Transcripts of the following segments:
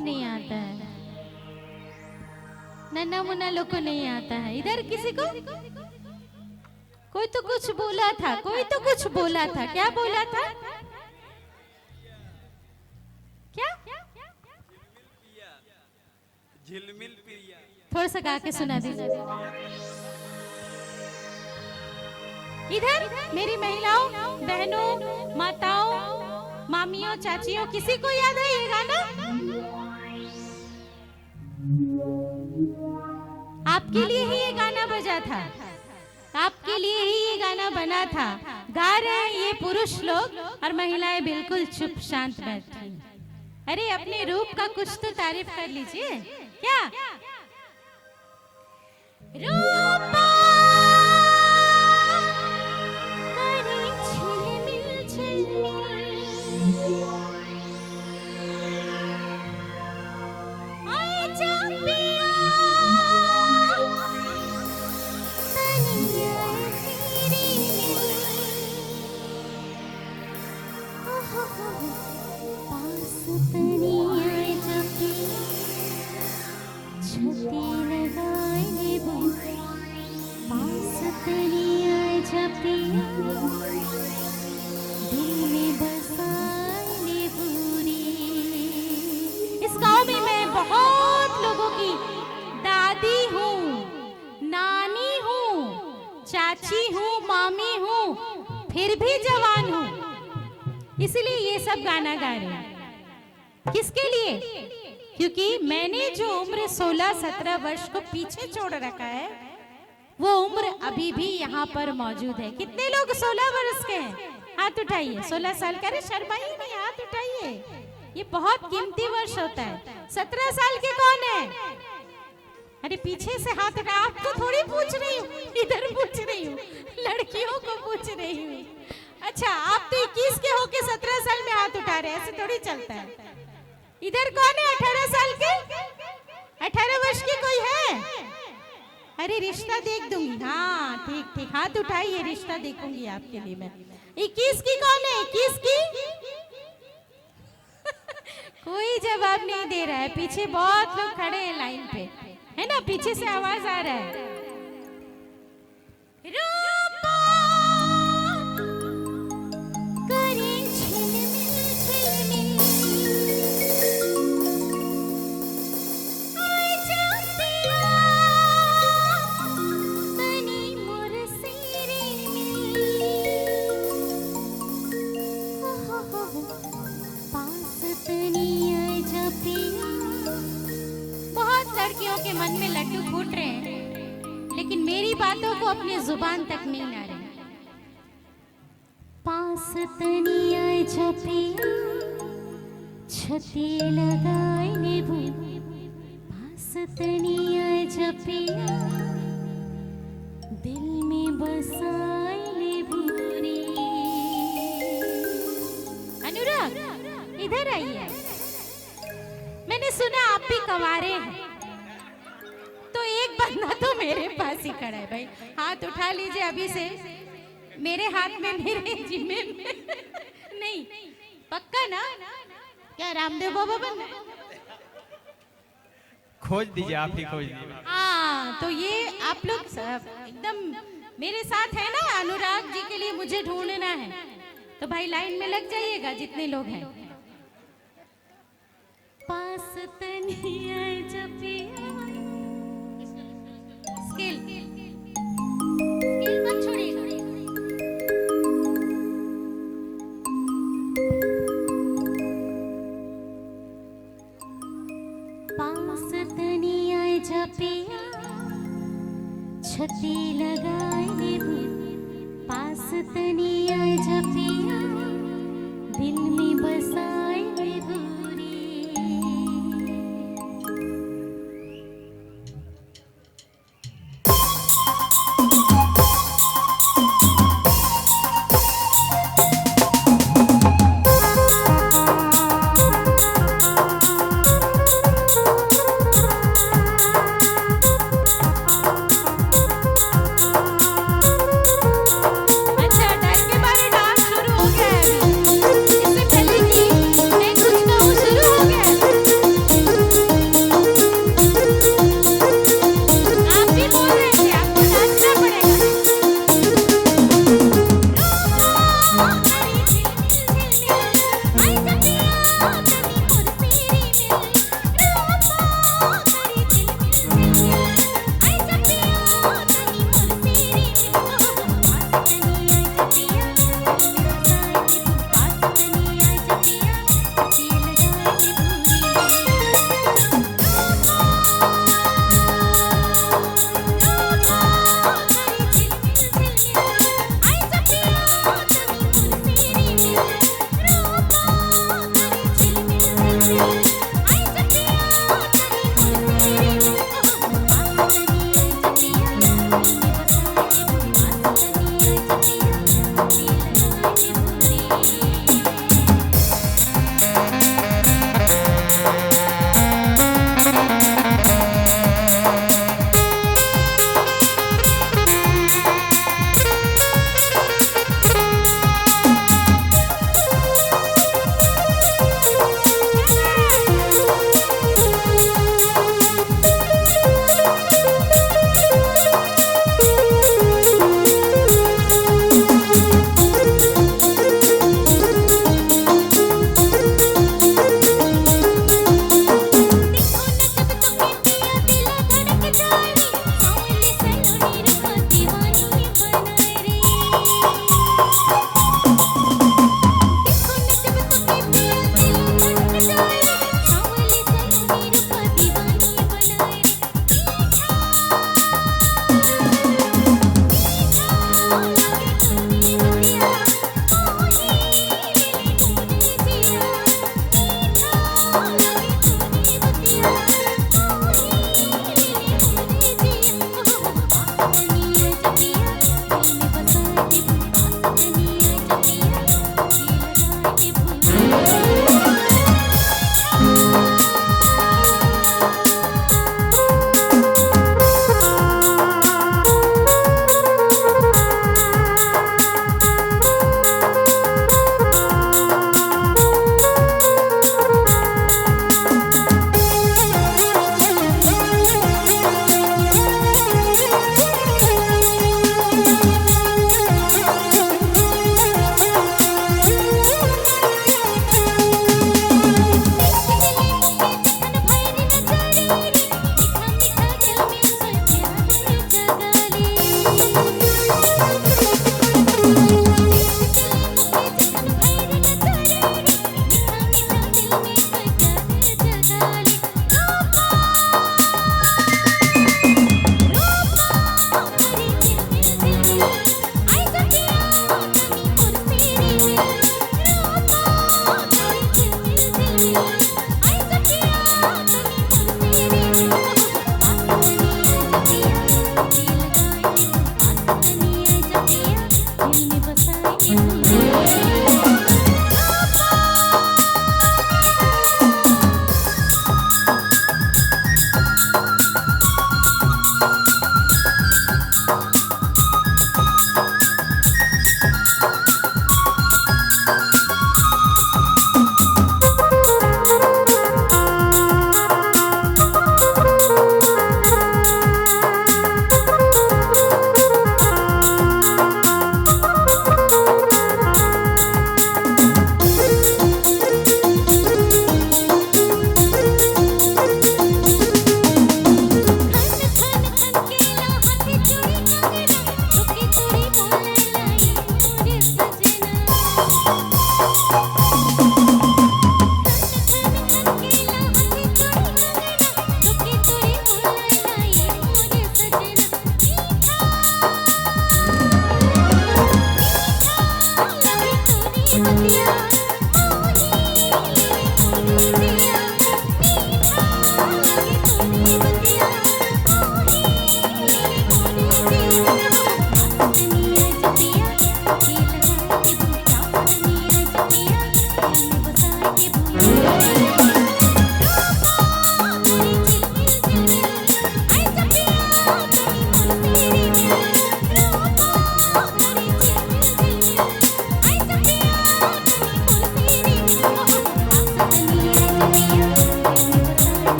को नहीं आता है, नन्ना मुन्ना लोग को नहीं आता है। इधर किसी को कोई तो कुछ बोला था, कोई तो कुछ बोला था, क्या बोला था? क्या? झिलमिल प्रिया। थोड़ा सा गा के सुना दीजिए। इधर मेरी महिलाओं, बहनों, माताओं, मामियों, चाचियों, किसी को याद है ये गाना? आपके लिए ही ये गाना बजा था, आपके लिए ही ये गाना बना था। गा रहे हैं ये पुरुष लोग और महिलाएं बिल्कुल चुप शांत बैठी। अरे अपने रूप का कुछ तो तारीफ कर लीजिए। क्या रूपा करे झिलमिल झिलमिल, आए जा पिया तनिया तेरी पास तनिया जा पिया छती लगाए नेबू, पास तनिया जा पिया दिल में बसाए नेबूरी। इस गांव में मैं बहुत लोगों की दादी हूँ, नानी हूँ, चाची हूँ, मामी हूँ, फिर भी जवान हूँ, इसलिए ये सब गाना गा रहे हैं। किसके लिए? क्योंकि मैंने जो उम्र 16-17 वर्ष को पीछे छोड़ रखा है, वो उम्र अभी भी यहाँ पर मौजूद है। कितने लोग 16 वर्ष के हैं? हाथ उठाइए। 16 साल का? अरे शर्माइए नहीं, हाथ उठाइए, ये बहुत कीमती वर्ष होता है। 17 साल के कौन है? अरे पीछे से हाथ उठा। आपको थोड़ी पूछ रही हूँ, इधर पूछ रही हूँ, लड़कियों को पूछ रही हूँ। अच्छा, आप तो 21 के होके 17 साल में हाथ उठा रहे हैं, ऐसे थोड़ी चलता है। इधर कौन है 18 साल के? 18 वर्ष की कोई है? अरे रिश्ता देख दूंगी। हाँ ठीक ठीक, हाथ उठाइए, रिश्ता देखूंगी आपके लिए मैं। 21 की कौन है? 21 की? कोई जवाब नहीं दे रहा है। पीछे बहुत लोग खड़े हैं लाइन पे, है ना? पीछे से आवाज आ रहा है। रूपा करे झिलमिल झिलमिल, आए जा पिया तनी मोर सिरे में, पास तनी आए जा पिया। बहुत लड़कियों के मन में लड्डू फूट रहे हैं, लेकिन मेरी बातों को अपनी जुबान तक नहीं ला रहे। पास तनी आए जा पिया छती लगाए नेबू, पास तनी आए जा पिया दिल में बसाए नेबूरी। अनुराग इधर आइए। मैंने सुना आप भी कंवारे हैं, तो एक बंदा तो मेरे पास ही खड़ा है। भाई हाथ उठा लीजिए अभी से। मेरे हाथ में, मेरे जिम्मे में नहीं, पक्का ना? क्या रामदेव बाबा बनना है? खोज दीजिए, आप ही खोज दीजिए। हाँ, तो ये आप लोग एकदम मेरे साथ है ना? अनुराग जी के लिए मुझे ढूंढना है, तो भाई लाइन में लग जाइएगा जितने लोग हैं। पास तनिया जपिया, स्केल स्केल मत छोड़िएगा। पास तनिया जपिया छती लगाए नेबू, पास तनिया जपिया दिल में बसाए नेबूरी। अच्छा, डर के मारे डांस शुरू हो गया है अभी। इससे पहले कि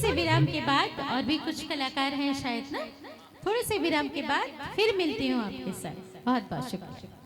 से विराम के बाद, और भी कुछ कलाकार हैं शायद ना, थोड़े से विराम के बाद फिर मिलती हूँ आपके साथ। बहुत बहुत शुक्रिया।